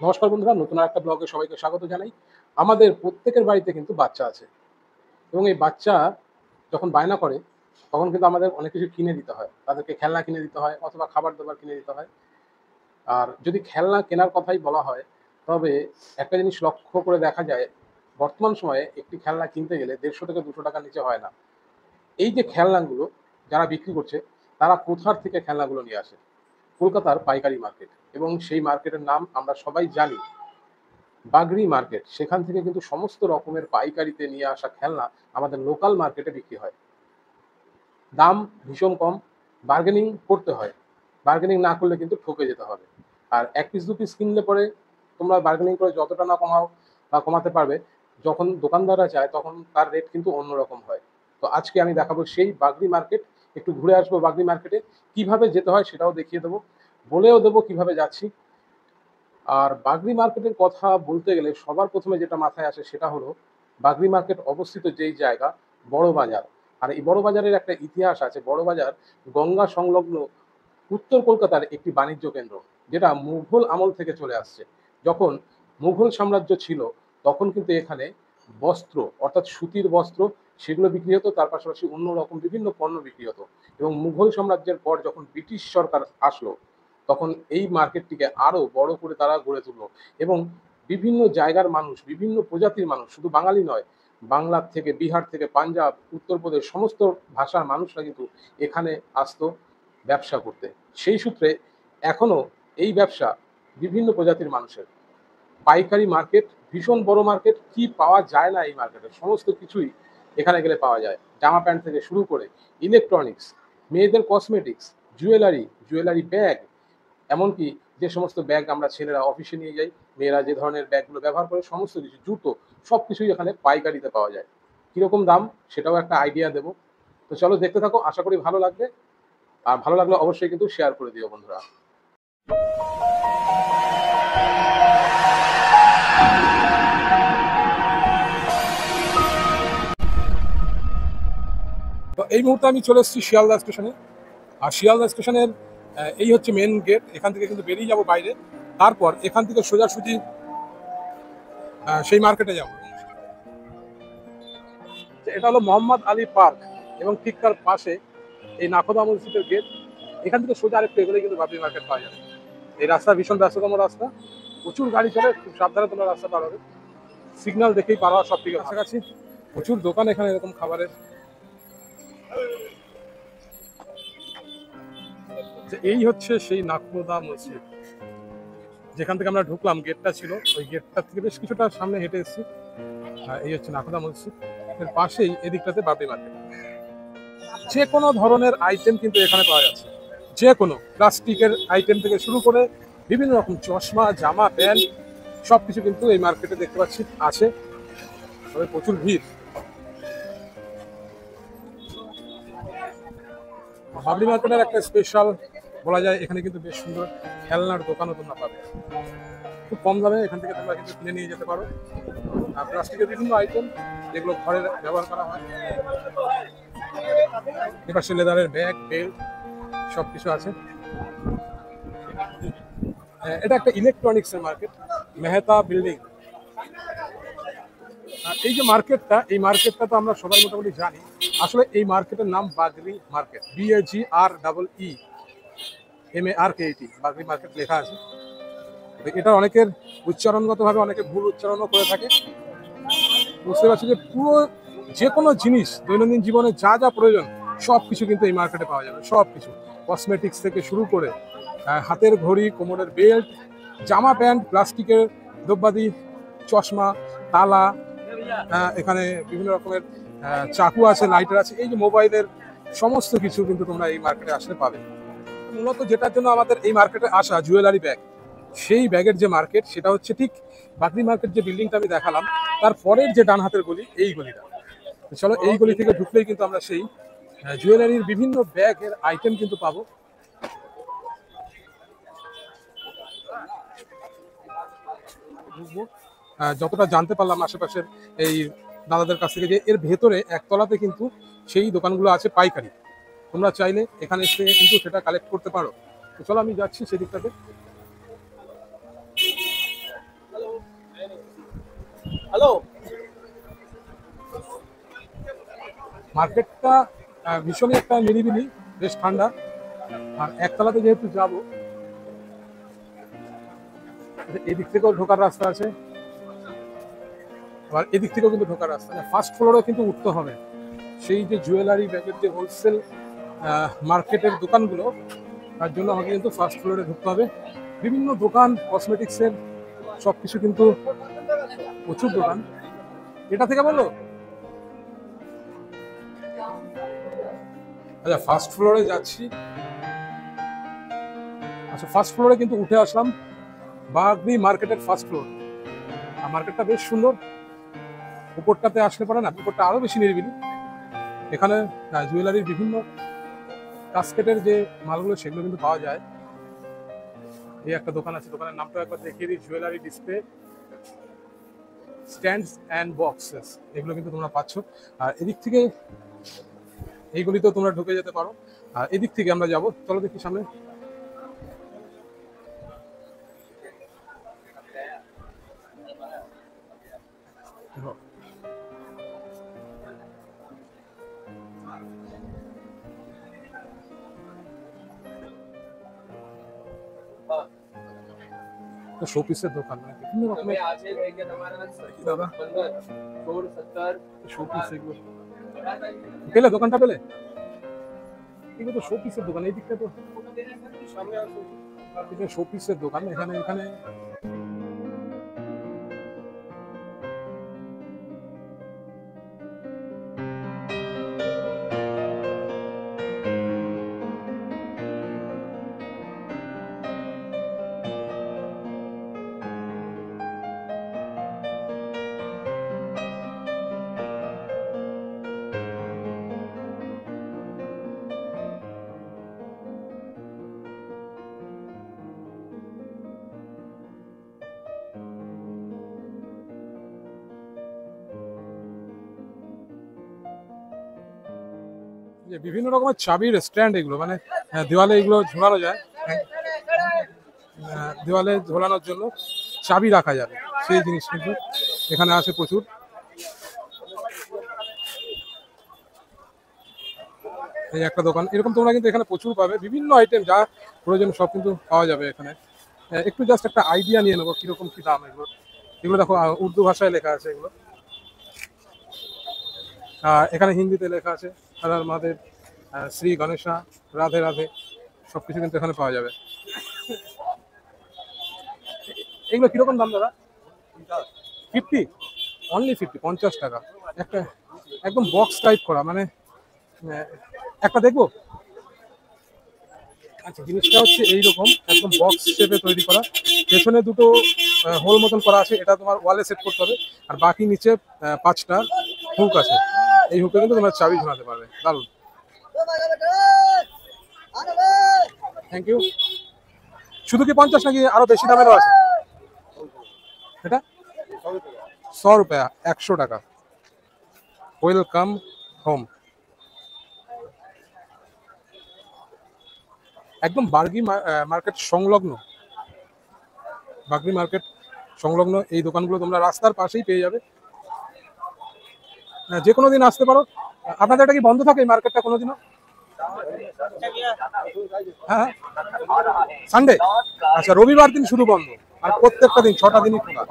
নমস্কার বন্ধুরা, নতুন একটা ব্লগে সবাইকে স্বাগত জানাই। আমাদের প্রত্যেকের বাড়িতে কিন্তু বাচ্চা আছে এবং এই বাচ্চা যখন বায়না করে তখন কিন্তু আমাদের অনেক কিছু কিনে দিতে হয়। তাদেরকে খেলনা কিনে দিতে হয় অথবা খাবার-দাবার কিনে দিতে হয়। আর যদি খেলনা কেনার কথাই বলা হয়, তবে একটা জিনিস লক্ষ্য করে দেখা যায়, বর্তমান সময়ে একটি খেলনা কিনতে গেলে ৳১৫০ থেকে ৳২০০ নিচে হয় না। এই যে খেলনাগুলো যারা বিক্রি করছে, তারা কোথার থেকে খেলনাগুলো নিয়ে আসে? কলকাতার পাইকারি মার্কেট এবং সেই মার্কেটের নাম আমরা সবাই জানি। বাগরি মার্কেট। সেখান থেকে কিন্তু সমস্ত রকমের পাইকারিতে নিয়ে আসা খেলনা আমাদের লোকাল মার্কেটে বিক্রি হয়। দাম ভীষণ কম, বার্গেনিং করতে হয়। বার্গেনিং না করলে কিন্তু ঠকে যেতে হবে। আর ১ পিস ২ পিস কিনলে পরে তোমরা বার্গেনিং করে যতটা না কমাও বা কমাতে পারবে, যখন দোকানদাররা যায় তখন তার রেট কিন্তু অন্যরকম হয়। তো আজকে আমি দেখাবো সেই বাগরি মার্কেট। একটু ঘুরে আসবো বাগরি মার্কেটে। কিভাবে যেতে হয় সেটাও দেখিয়ে দেবো। বলেও দেবো কিভাবে যাচ্ছি। আর বাগরি মার্কেটের কথা বলতে গেলে সবার ১ম এ যেটা মাথায় আসে সেটা হলো বাগরি মার্কেট অবস্থিত যেই জায়গা, বড় বাজার। আর এই বড় বাজারের একটা ইতিহাস আছে। বড় বাজার গঙ্গা সংলগ্ন উত্তর কলকাতার একটি বাণিজ্য কেন্দ্র, যেটা মুঘল আমল থেকে চলে আসছে। যখন মুঘল সাম্রাজ্য ছিল তখন কিন্তু এখানে বস্ত্র অর্থাৎ সুতির বস্ত্র সেগুলো বিক্রি হতো, তার পাশাপাশি অন্য রকম বিভিন্ন পণ্য বিক্রি হতো। এবং মুঘল সাম্রাজ্যের পর যখন ব্রিটিশ সরকার আসলো তখন এই মার্কেটটিকে আরো বড় করে তারা গড়ে তুললো এবং বিভিন্ন জায়গার মানুষ, বিভিন্ন প্রজাতির মানুষ, শুধু বাঙালি নয়, বাংলার থেকে, বিহার থেকে, পাঞ্জাব, উত্তরপ্রদেশ সমস্ত ভাষার মানুষরা কিন্তু এখানে আসতো ব্যবসা করতে। সেই সূত্রে এখনো এই ব্যবসা বিভিন্ন প্রজাতির মানুষের। পাইকারি মার্কেট, ভীষণ বড় মার্কেট। কি পাওয়া যায় না এই মার্কেটে? সমস্ত কিছুই এখানে গেলে পাওয়া যায়। জামা প্যান্ট থেকে শুরু করে ইলেকট্রনিক্স, মেয়েদের কসমেটিক্স, জুয়েলারি, জুয়েলারি ব্যাগ, এমনকি যে সমস্ত ব্যাগ আমরা ছেলেরা অফিসে নিয়ে যাই, মেয়েরা যে ধরনের ব্যাগগুলো ব্যবহার করে সমস্ত কিছু, জুতো, সবকিছুই এখানে পাইকারিতে পাওয়া যায়। কিরকম দাম সেটাও একটা আইডিয়া দেবো। তো চলো দেখতে থাকো, আশা করি ভালো লাগবে। আর ভালো লাগলে অবশ্যই কিন্তু শেয়ার করে দিও বন্ধুরা। তো এই মুহূর্তে আমি চলে এসেছি শিয়ালদা স্টেশনে। আর শিয়ালদা স্টেশনের এই হচ্ছে মেন গেট। এখান থেকে কিন্তু বেরিয়ে যাব বাইরে। তারপর এখান থেকে সোজাসুজি সেই মার্কেটে যাব। এটা হলো মোহাম্মদ আলী পার্ক এবং ঠিক তার পাশে এই নাখোদা মসজিদের গেট। এখান থেকে সোজা আরেকটু এগোলে কিন্তু বাবরি মার্কেট পাওয়া যাবে। এই রাস্তা ভীষণ ব্যস্ততম রাস্তা, প্রচুর গাড়ি চলে, খুব সাবধানে তোমরা রাস্তা পার হবে। সিগন্যাল দেখেই পার হওয়া সব থেকে কাছাকাছি। প্রচুর দোকান এখানে এরকম খাবারের। এই হচ্ছে সেই নাখোদা মসজিদ, যেখান থেকে আমরা ঢুকলাম। গেটটা ছিল, ওই গেটটা থেকে বেশ কিছুটা সামনে হেঁটে এসেছি। এই হচ্ছে নাখোদা মসজিদ, এর পাশেই এদিকটাতে বাবরি মার্কেট। যে কোনো ধরনের আইটেম কিন্তু এখানে পাওয়া যাচ্ছে। যে কোনো প্লাস্টিকের আইটেম থেকে শুরু করে বিভিন্ন রকম চশমা, জামা, প্যান্ট সবকিছু কিন্তু এই মার্কেটে দেখতে পাচ্ছি আছে। তবে প্রচুর ভিড়। বাবরি মার্কেটের একটা স্পেশাল বলা যায়, এখানে কিন্তু বেশ সুন্দর খেলনার দোকানও তোমরা পাবে খুব কম দামে। এখান থেকে তোমরা কিন্তু কিনে নিয়ে যেতে পারো। আর প্লাস্টিকের বিভিন্ন আইটেম যেগুলো ঘরে ব্যবহার করা হয়। এপাশে লেদারের ব্যাগ, বেল্ট সবকিছু আছে। এটা একটা ইলেকট্রনিক্সের মার্কেট, মেহতা বিল্ডিং। এই যে মার্কেটটা, এই মার্কেটটা তো আমরা সবাই মোটামুটি জানি। আসলে এই মার্কেটের নাম বাগরি মার্কেট, BAGREEMARKET, বাগরি মার্কেট লেখা আছে। এটা অনেকের উচ্চারণগতভাবে অনেকে ভুল উচ্চারণও করে থাকে। বুঝতে পারছি যে পুরো যে কোনো জিনিস দৈনন্দিন জীবনে যা যা প্রয়োজন সব কিছু কিন্তু এই মার্কেটে পাওয়া যাবে। সব কিছু, কসমেটিক্স থেকে শুরু করে হাতের ঘড়ি, কোমরের বেল্ট, জামা প্যান্ট, প্লাস্টিকের দ্রব্যাদি, চশমা, তালা, এখানে বিভিন্ন রকমের চাকু আছে, লাইটার আছে। এই যে মোবাইলের সমস্ত কিছু কিন্তু তোমরা এই মার্কেটে আসলে পাবে। মূলত যেটার জন্য আমাদের এই মার্কেটে আসা, জুয়েলারি ব্যাগ, সেই ব্যাগের যে মার্কেট সেটা হচ্ছে ঠিক বাগরি মার্কেট যে বিল্ডিংটা আমি দেখালাম তার পরের যে ডান হাতের গলি, এই গলিটা। চলো এই গলি থেকে ঢুকলেই কিন্তু আমরা সেই জুয়েলারির বিভিন্ন ব্যাগের আইটেম কিন্তু পাবো। যতটা জানতে পারলাম আশেপাশের এই দাদাদের কাছ থেকে, যে এর ভেতরে একতলাতে কিন্তু সেই দোকানগুলো আছে পাইকারি। তোমরা চাইলে এখানে এসে কিন্তু সেটা কালেক্ট করতে পারো। তো চলো আমি যাচ্ছি সেদিকটাতে। মার্কেটটা ভীষণই একটা নিরিবিলি, বেশ ঠান্ডা। আর একতলাতে যেহেতু যাব, এদিক থেকেও ঢোকার রাস্তা আছে, আবার এদিক থেকেও কিন্তু ঢোকার রাস্তা। ফার্স্ট ফ্লোরে কিন্তু উঠতে হবে। সেই যে জুয়েলারি ব্যাগের যে হোলসেল মার্কেটের দোকানগুলো, তার জন্য আমাকে কিন্তু ফার্স্ট ফ্লোরে ঢুকতে হবে। বিভিন্ন দোকান, কসমেটিক্সের সব কিছু কিন্তু প্রচুর দোকান। এটা থেকে বলো, আচ্ছা ফার্স্ট ফ্লোরে যাচ্ছি। আচ্ছা ফার্স্ট ফ্লোরে কিন্তু উঠে আসলাম, বাগরি মার্কেটের ফার্স্ট ফ্লোর। আর মার্কেটটা বেশ সুন্দর। উপরটাতে আসলে পরে না, উপরটা আরো বেশি নিরিবিলি। এখানে জুয়েলারির বিভিন্ন কাস্কেটের যে মালগুলো সেগুলো কিন্তু পাওয়া যায়। এই একটা দোকান আছে, দোকানের নামটা একবার দেখিয়ে দিই, jewellery display stands and boxes, এগুলো কিন্তু তোমরা পাচ্ছ। আর এদিক থেকে এইগুলিতেও তোমরা ঢুকে যেতে পারো। আর এদিক থেকে আমরা যাব, চলো দেখি সামনে। তো শোপিসের দোকান, বিভিন্ন রকমের দাদা শোপিস, এগুলো পেলে দোকানটা পেলে, এগুলো তো শোপিসের দোকান। এই দিকটা তো শোপিসের দোকান। এখানে এখানে বিভিন্ন রকমের চাবির স্ট্যান্ড, এগুলো মানে দেওয়ালে এগুলো ঝোলানো যায়। দেওয়ালে ঝোলানোর জন্য চাবি রাখা যাবে, সেই জিনিস কিন্তু এখানে আছে প্রচুর। এই একটা দোকান, এরকম তোমরা কিন্তু এখানে প্রচুর পাবে। বিভিন্ন আইটেম যা প্রয়োজন সব কিন্তু পাওয়া যাবে এখানে। একটু জাস্ট একটা আইডিয়া নিয়ে নেবো কিরকম কি দাম এগুলো। এগুলো দেখো উর্দু ভাষায় লেখা আছে এগুলো, এখানে হিন্দিতে লেখা আছে হর মহাদেব, শ্রী গণেশা, রাধে রাধে, সবকিছু কিন্তু এখানে পাওয়া যাবে। এগুলো কিরকম দাম দাদা? 50, অনলি 50, 50 টাকা একটা, একদম বক্স টাইপ করা, মানে একটা দেখবো। আচ্ছা জিনিসটা হচ্ছে এইরকম, একদম বক্স শেপে তৈরি করা। পেছনে দুটো হোল মতন করা আছে, এটা তোমার ওয়ালে সেট করতে হবে। আর বাকি নিচে 5টা হুক আছে, এই হুকে কিন্তু তোমরা চাবি ঝোলাতে পারবে। দারুণ, থ্যাংক ইউ। শুধু কি 50 নাকি আরো বেশি দামেরও আছে? এটা 100 রুপিয়া, 100 টাকা। Welcome home. একদম বাগরি মার্কেট সংলগ্ন, বাগরি মার্কেট সংলগ্ন এই দোকানগুলো তোমরা রাস্তার পাশেই পেয়ে যাবে। যে কোনো দিন আসতে পারো। আপনাদের এটা কি বন্ধ থাকে এই মার্কেটটা কোনোদিনও? হ্যাঁ, সানডে, আচ্ছা রবিবার দিন শুধু বন্ধ, আর প্রত্যেকটা দিন 6টা দিনই খোলা।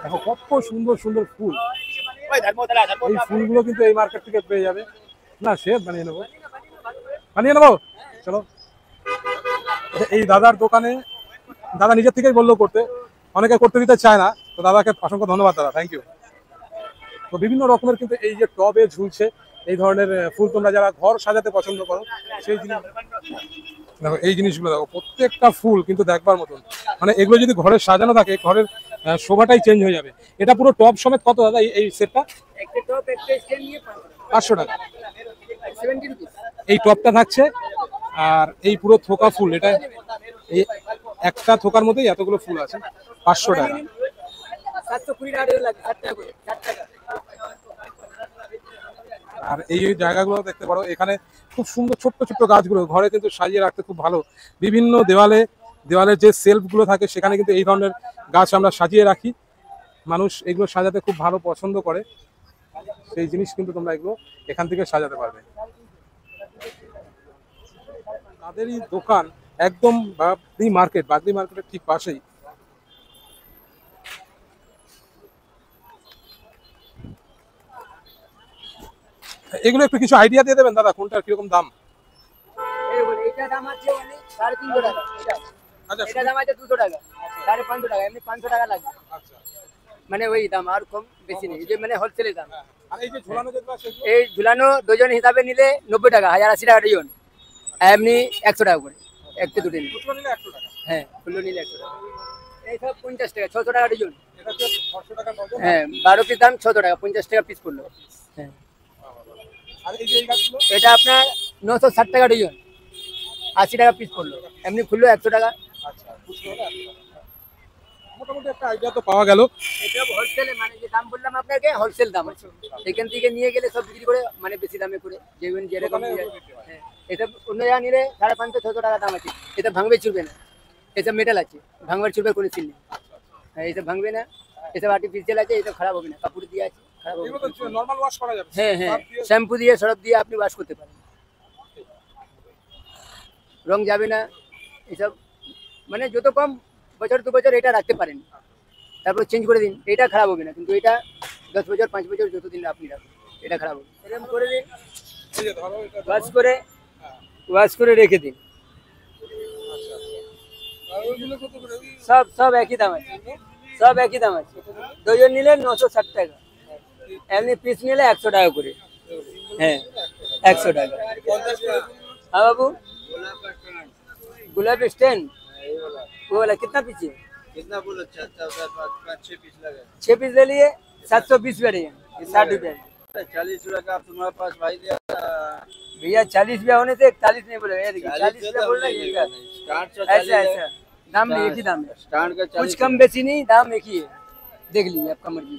দেখো কত সুন্দর সুন্দর ফুল, এই ফুলগুলো কিন্তু এই মার্কেট থেকে পেয়ে যাবে। না সে বানিয়ে নেবো, বানিয়ে নেবো, চলো। এই দাদার দোকানে, দাদা নিজের থেকেই বললো করতে, অনেকে করতে দিতে চায় না, তো দাদাকে অসংখ্য ধন্যবাদ দাদা, থ্যাংক ইউ। তো বিভিন্ন রকমের কিন্তু এই যে টবে ঝুলছে এই ধরনের ফুল, তোমরা যারা ঘর সাজাতে পছন্দ করো সেই জিনিস দেখো, এই জিনিসগুলো দেখো, প্রত্যেকটা ফুল কিন্তু দেখবার মতন। মানে এগুলো যদি ঘরে সাজানো থাকে, ঘরের শোভাটাই চেঞ্জ হয়ে যাবে। এটা পুরো টব সমেত কত দাদা এই সেটটা? 500 টাকা এই টবটা থাকছে। আর এই পুরো থোকা ফুল, এটা এই একটা থোকার মধ্যেই এতগুলো ফুল আছে, 500 টাকা। আর এই জায়গাগুলো দেখতে পারো, এখানে খুব সুন্দর ছোট্ট ছোট্ট গাছগুলো ঘরে কিন্তু সাজিয়ে রাখতে খুব ভালো। বিভিন্ন দেওয়ালের যে সেলফ গুলো থাকে সেখানে কিন্তু এই ধরনের গাছ আমরা সাজিয়ে রাখি। মানুষ এগুলো সাজাতে খুব ভালো পছন্দ করে, সেই জিনিস কিন্তু তোমরা এগুলো এখান থেকে সাজাতে পারবে। তাদেরই দোকান একদম বাগদি মার্কেটের ঠিক পাশেই। এগুলো একটু কিছু আইডিয়া দিয়ে দেবেন দাদা, কোনটার কিরকম দাম? এটা দাম আছে 350 টাকা। আচ্ছা, এটা দাম আছে 200 টাকা, 550 টাকা, এমনি 500 টাকা লাগবে। আচ্ছা, মানে ওই দাম, আর কম বেশি নেই, যে মানে হোলসেলের দাম। আর এই যে ঝোলানো যেগুলো আছে এগুলো? এই ঝুলানো ডজন হিসাবে নিলে 90 টাকা, 1080 টাকা ডজন। এমনি 100 টাকা করে, একটু দুটো নিলে। খুচরো নিলে 100 টাকা। হ্যাঁ, খুললো নিলে 100 টাকা। এই সব 50 টাকা, 600 টাকা ডজন। এটা হচ্ছে 600 টাকা ডজন। হ্যাঁ, 12 পিস দাম 600 টাকা, 50 টাকা পিস পড়লো। হ্যাঁ, আর এই যে এই গাছগুলো? এটা আপনার 960 টাকা ডজন, 80 টাকা পিস পড়লো। এমনি খুললো 100 টাকা। আচ্ছা, খুচরো হলে 100 টাকা। মোটামুটি একটা আইডিয়া তো পাওয়া গেল। এসব হোলসেলে, মানে যে দাম বললাম আপনাকে, হোলসেল দাম আছে। এখান থেকে নিয়ে গেলে সব বিক্রি করে, মানে বেশি দামে করে, যেমন যেরকম। হ্যাঁ, এসব অন্য জায়গা নিলে 550-600 টাকা দাম আছে। এটা ভাঙবে চুরবে না, এসব মেটাল আছে, ভাঙবার চুরবে কোনো চিল নেই। হ্যাঁ, এসব ভাঙবে না, এসব আর্টিফিশিয়াল আছে, এসব খারাপ হবে না, কাপড় দিয়ে আছে, খারাপ হবে এগুলো না। তো নরমাল ওয়াশ করা যাবে। হ্যাঁ হ্যাঁ, শ্যাম্পু দিয়ে, সরফ দিয়ে আপনি ওয়াশ করতে পারেন, রং যাবে না। এসব মানে যত কম বছর 2 বছর এটা রাখতে পারেন, তারপর চেঞ্জ করে দিন, এটা খারাপ হবে না। কিন্তু এটা 10 বছর 5 বছর যতদিন আপনি রাখুন, এটা খারাপ হবে। এরকম করে দিন, এই যে ধরো এটা। ওয়াশ করে রেখে দিন। আচ্ছা, আর ওইগুলো কত করে? সব একই দাম আছে, সব একই দাম আছে। ডজন নিলে 960 টাকা, এমনি পিস নিলে 100 টাকা করে। হ্যাঁ, 100 টাকা। हाँ बाबू, गुलाब स्टैंड वो वाला कितना पीस है? कितना बोलो? 6 पीस लगे। 6 पीस ले लिए, 720 रुपये ये 60 रुपये। 40 रुपया का आप तुम्हारे पास भाई दिया। भैया 40 रुपया होने से 41 नहीं बोले, 40 रुपया बोल रहे हैं। ऐसा ऐसा दाम में एक ही दाम है, स्टैंड का कुछ कम बेसी नहीं, दाम एक ही है। देख लीजिए, आपका मर्जी।